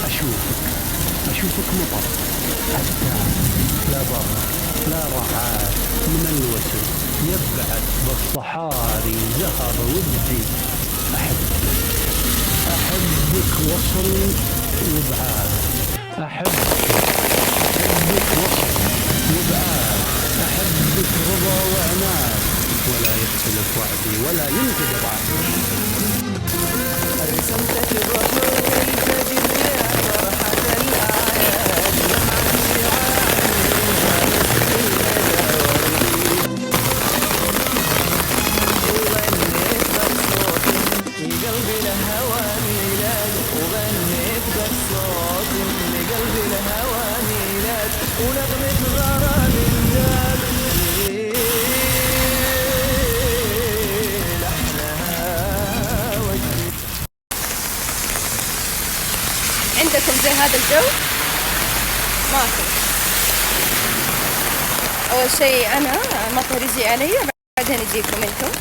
أشوفك مطر، حتى لا بر لا رعاد من الوسم، يبعث بالصحاري زهر ودي. أحبك وصل وبعاد، أحبك وصل وبعاد، أحبك رضا وعناد، ولا يختلف وعدي ولا ينقضي عهدي. رسمتك بحور الفجر يا فرحة الأعياد، لمعة شعاع جالس في وغنيت بصوت لقلبي الهوى ميلاد، وغنيت بصوت لقلبي الهوى ميلاد، ونغمة غرام داب لحنها وجدي. عندكم زي هذا الجو؟ ماكو. أول شيء أنا مطر يجي علي، بعدين يجيكم أنتم.